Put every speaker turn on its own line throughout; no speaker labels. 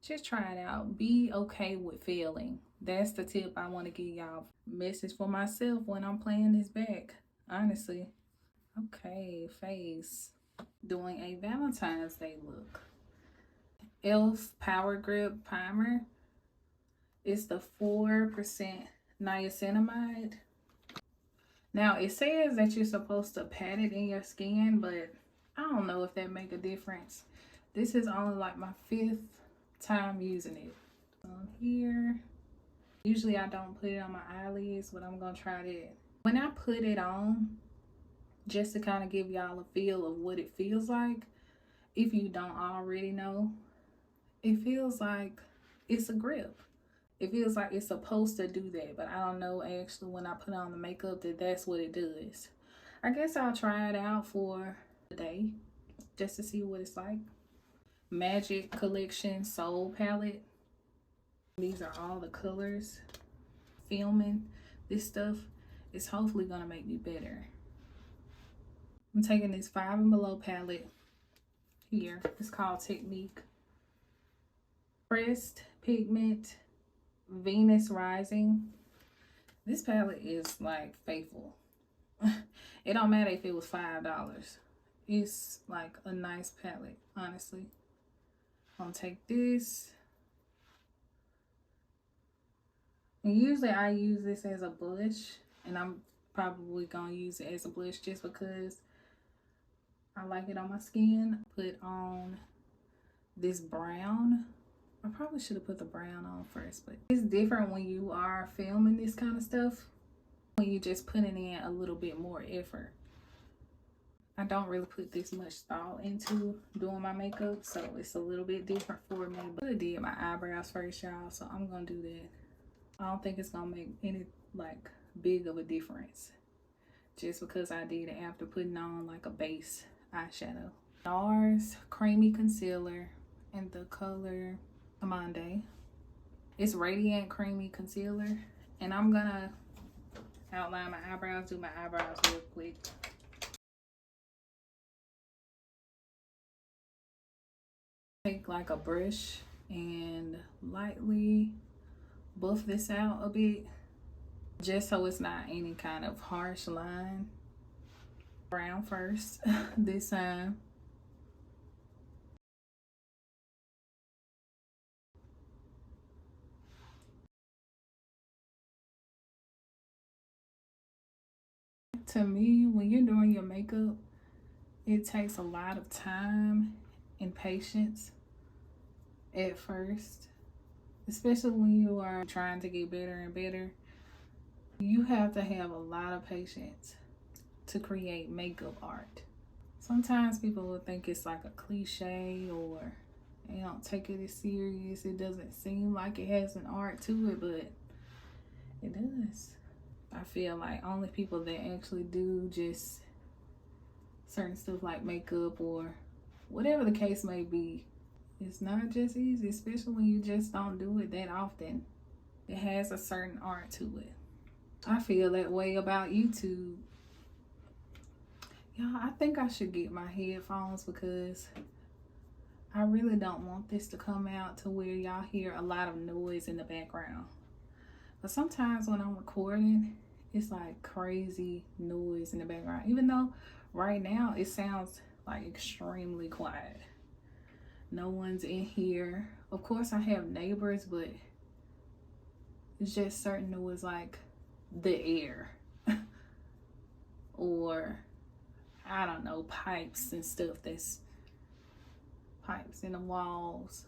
Just try it out. Be okay with failing. That's the tip I want to give y'all. Message for myself when I'm playing this back. Honestly. Okay, face. Doing a Valentine's Day look. e.l.f. Power Grip Primer. It's the 4% niacinamide. Now, it says that you're supposed to pat it in your skin, but I don't know if that make a difference. This is only like my 5th time using it. Here. Usually I don't put it on my eyelids, but I'm going to try that. When I put it on, just to kind of give y'all a feel of what it feels like, if you don't already know, it feels like it's a grip. It feels like it's supposed to do that, but I don't know actually when I put on the makeup that that's what it does. I guess I'll try it out for a day just to see what it's like. Magic Collection Soul Palette. These are all the colors. Filming this stuff is hopefully gonna make me better. I'm taking this 5 and Below palette here. It's called Technique. Pressed Pigment Venus Rising. This palette is like faithful. It don't matter if it was $5. It's like a nice palette, honestly. I'm gonna take this. And usually I use this as a blush, and I'm probably gonna use it as a blush just because I like it on my skin. Put on this brown. I probably should have put the brown on first, but it's different when you are filming this kind of stuff, when you're just putting in a little bit more effort. I don't really put this much thought into doing my makeup, so it's a little bit different for me. But I did my eyebrows first, y'all, so I'm gonna do that. I don't think it's gonna make any like big of a difference just because I did it after putting on like a base eyeshadow. NARS Creamy Concealer in the color Amande. It's Radiant Creamy Concealer, and I'm gonna outline my eyebrows, do my eyebrows real quick. Take like a brush and lightly buff this out a bit, just so it's not any kind of harsh line. Brown first this time. To me, when you're doing your makeup, it takes a lot of time and patience at first, especially when you are trying to get better and better. You have to have a lot of patience to create makeup art. Sometimes people will think it's like a cliche, or they don't take it as serious. It doesn't seem like it has an art to it, but it does. I feel like only people that actually do just certain stuff like makeup or whatever the case may be, it's not just easy, especially when you just don't do it that often. It has a certain art to it. I feel that way about YouTube. Y'all, I think I should get my headphones because I really don't want this to come out to where y'all hear a lot of noise in the background. But sometimes when I'm recording, it's like crazy noise in the background. Even though right now it sounds like extremely quiet. No one's in here. Of course I have neighbors, but it's just certain noise like the air or I don't know, pipes and stuff. That's pipes in the walls.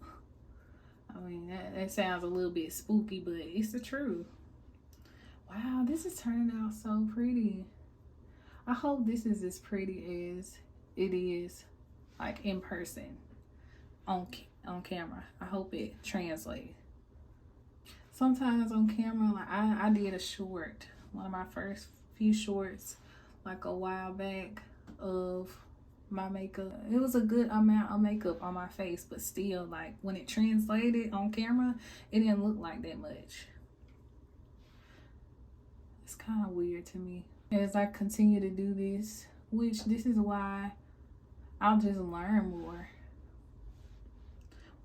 I mean, that sounds a little bit spooky, but it's the truth. Wow, this is turning out so pretty. I hope this is as pretty as it is like in person on camera. I hope it translates. Sometimes on camera, like I did a short, one of my first few shorts like a while back of my makeup. It was a good amount of makeup on my face, but still, like when it translated on camera, it didn't look like that much. It's kind of weird to me. As I continue to do this, which this is why I'll just learn more.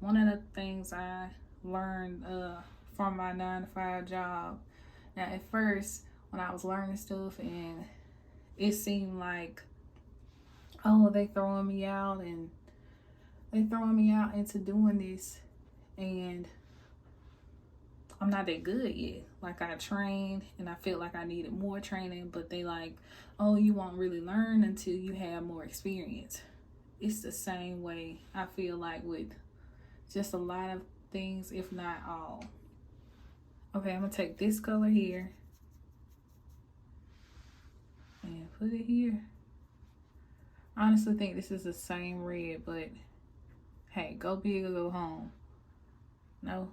One of the things I learned from my 9 to 5 job. Now, at first, when I was learning stuff, and it seemed like, oh, they throwing me out, and they throwing me out into doing this, and I'm not that good yet. Like, I trained, and I felt like I needed more training, but they like, oh, you won't really learn until you have more experience. It's the same way I feel like with just a lot of things, if not all. Okay, I'm gonna take this color here and put it here. I honestly think this is the same red, but hey, go big or go home. No.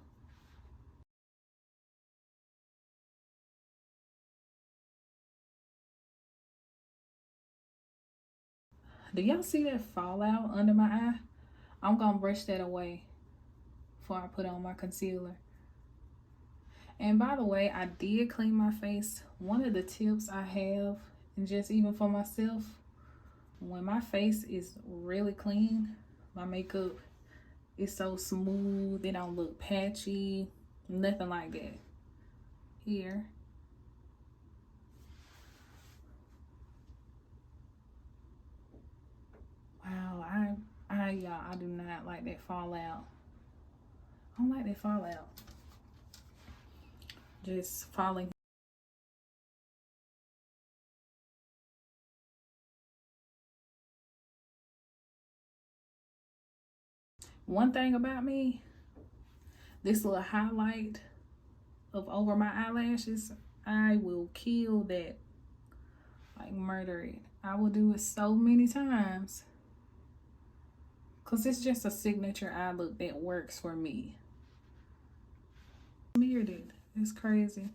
Do y'all see that fallout under my eye? I'm gonna brush that away before I put on my concealer. And by the way, I did clean my face. One of the tips I have, and just even for myself, when my face is really clean, my makeup is so smooth, it don't look patchy, nothing like that. Here. Wow, y'all, I do not like that fallout. I don't like that fallout. Just falling. One thing about me, this little highlight of over my eyelashes, I will kill that. Like, murder it. I will do it so many times. Because it's just a signature eye look that works for me. Smeared it. It's crazy.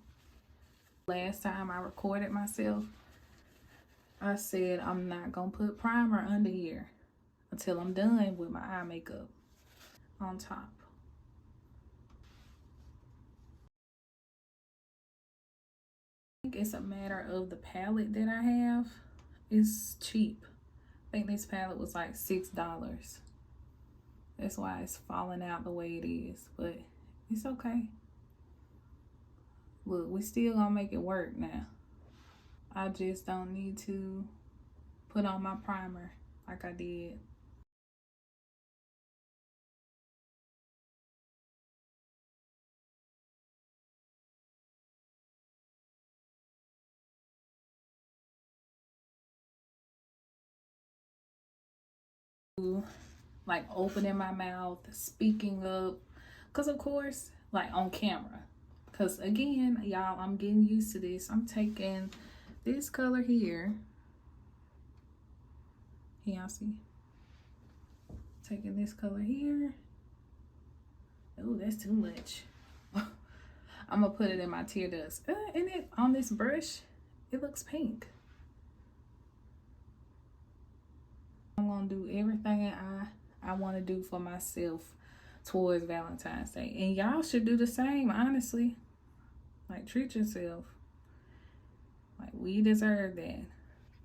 Last time I recorded myself, I said I'm not going to put primer under here until I'm done with my eye makeup on top. I think it's a matter of the palette that I have. It's cheap. I think this palette was like $6. That's why it's falling out the way it is, but it's okay. Look, we still gonna make it work now. I just don't need to put on my primer like I did. Like opening my mouth, speaking up, because of course, like on camera. Because again, y'all, I'm getting used to this. I'm taking this color here. Y'all see? Taking this color here. Oh, that's too much. I'm gonna put it in my tear duct. And it on this brush, it looks pink. I'm gonna do everything I want to do for myself towards Valentine's Day, and y'all should do the same. Honestly, like, treat yourself. Like, we deserve that.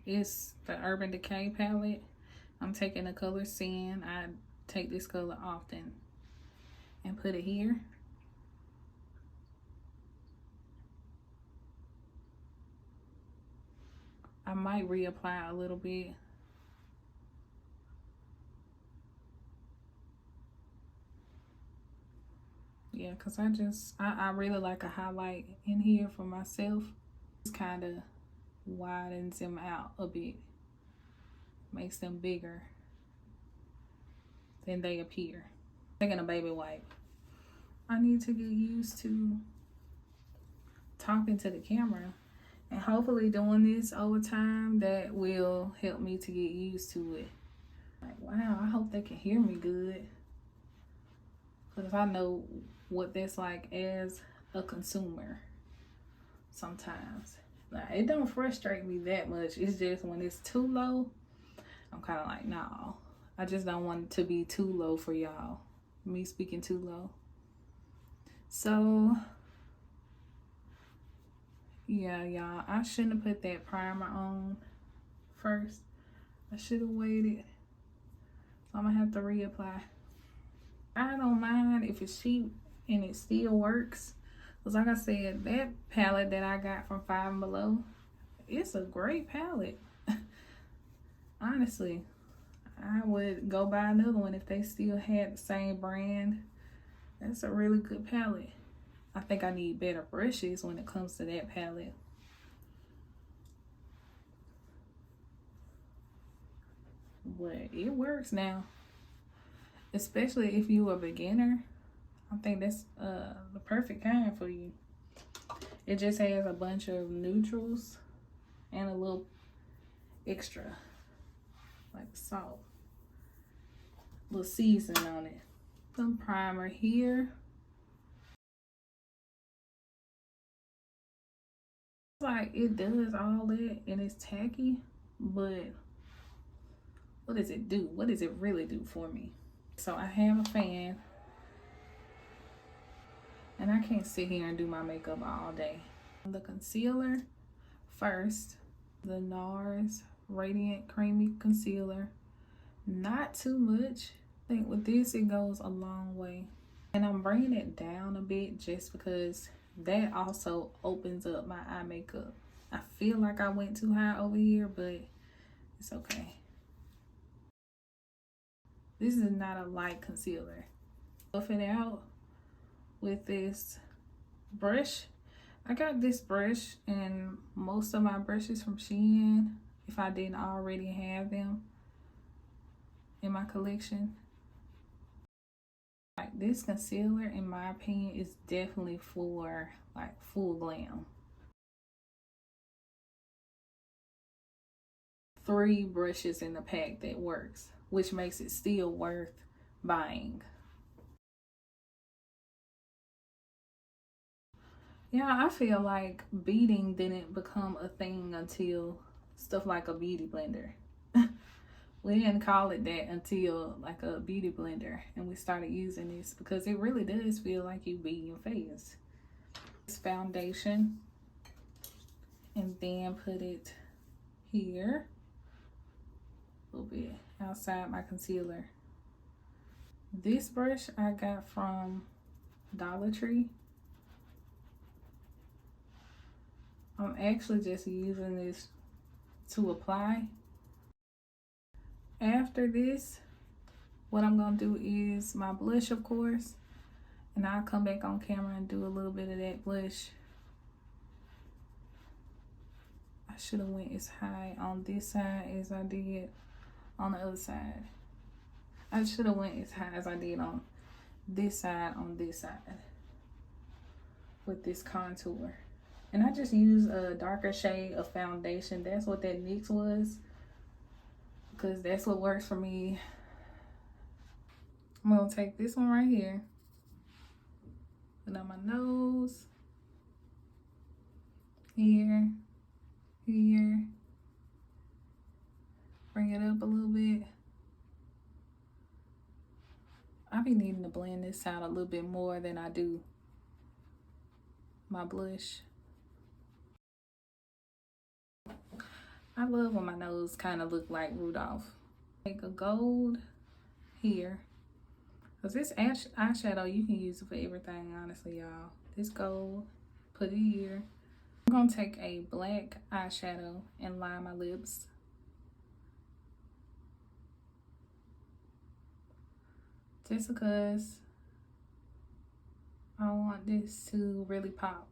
It's the Urban Decay palette. I'm taking the color Sin. I take this color often and put it here. I might reapply a little bit. Yeah, because I really like a highlight in here for myself. It's kind of widens them out a bit. Makes them bigger than they appear. Taking a baby wipe. I need to get used to talking to the camera, and hopefully doing this over time, that will help me to get used to it. Like, wow, I hope they can hear me good, because I know what that's like as a consumer sometimes. Like, it don't frustrate me that much. It's just when it's too low, I'm kind of like, no, I just don't want it to be too low for y'all. Me speaking too low. So yeah, y'all, I shouldn't have put that primer on first. I should have waited. So I'm gonna have to reapply. I don't mind if it's cheap and it still works. Because like I said, that palette that I got from Five and Below, it's a great palette. Honestly, I would go buy another one if they still had the same brand. That's a really good palette. I think I need better brushes when it comes to that palette. But it works now. Especially if you're a beginner. I think that's the perfect kind for you. It just has a bunch of neutrals and a little extra, like salt. A little seasoning on it. Some primer here. Like it does all that and it's tacky, but what does it do? What does it really do for me? So I have a fan and I can't sit here and do my makeup all day. The concealer first, the NARS Radiant Creamy Concealer. Not too much. I think with this it goes a long way. And I'm bringing it down a bit just because that also opens up my eye makeup. I feel like I went too high over here, but it's okay. This is not a light concealer. Buff it out with this brush. I got this brush and most of my brushes from Shein, if I didn't already have them in my collection. Like this concealer, in my opinion, is definitely for like full glam. 3 brushes in the pack that works, which makes it still worth buying. Yeah, I feel like beading didn't become a thing until stuff like a beauty blender. We didn't call it that until like a beauty blender and we started using this because it really does feel like you beat your face. This foundation and then put it here, a little bit outside my concealer. This brush I got from Dollar Tree. I'm actually just using this to apply. After this, what I'm gonna do is my blush, of course, and I'll come back on camera and do a little bit of that blush. I should have went as high on this side as I did on the other side. I should have went as high as I did on this side with this contour. And I just use a darker shade of foundation. That's what that NYX was, because that's what works for me. I'm gonna take this one right here, put on my nose, here, here, bring it up a little bit. I be needing to blend this out a little bit more than I do my blush. I love when my nose kind of look like Rudolph. Take a gold here. Because this eyeshadow, you can use it for everything, honestly, y'all. This gold, put it here. I'm going to take a black eyeshadow and line my lips. Just because I want this to really pop.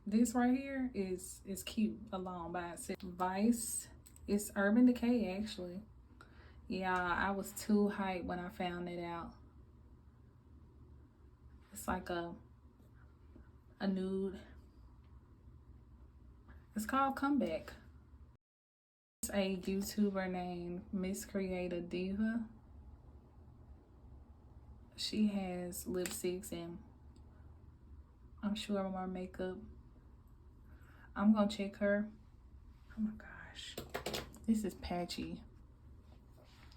This right here is cute alone by itself. Vice, it's Urban Decay actually. Yeah, I was too hyped when I found it out. It's like a nude. It's called Comeback. It's a YouTuber named Miss Creator Diva. She has lipsticks and I'm sure more makeup. I'm gonna check her. Oh my gosh, this is patchy.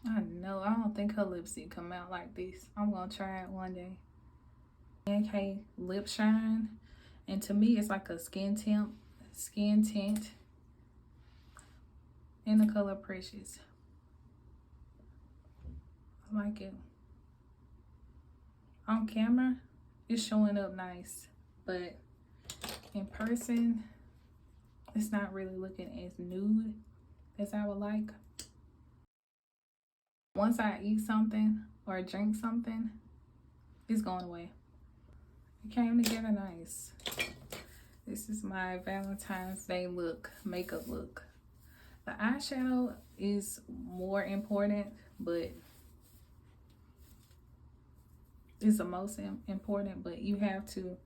I know, I don't think her lipstick come out like this. I'm gonna try it one day. NK Lip Shine, and to me it's like a skin tint in the color Precious. I like it. On camera, it's showing up nice, but in person, it's not really looking as nude as I would like. Once I eat something or drink something, it's going away. It came together nice. This is my Valentine's Day look, makeup look. The eyeshadow is more important, but it's the most important, but you have to,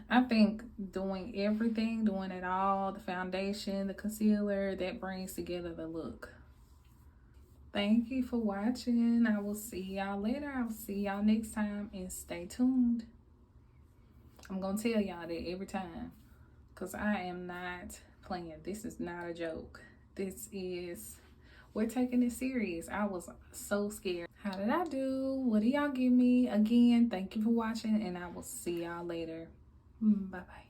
I think doing everything, doing it all, the foundation, the concealer, that brings together the look. Thank you for watching. I will see y'all later. I will see y'all next time, and stay tuned. I'm going to tell y'all that every time, because I am not playing. This is not a joke. We're taking it serious. I was so scared. How did I do? What do y'all give me? Again, thank you for watching, and I will see y'all later. Bye-bye.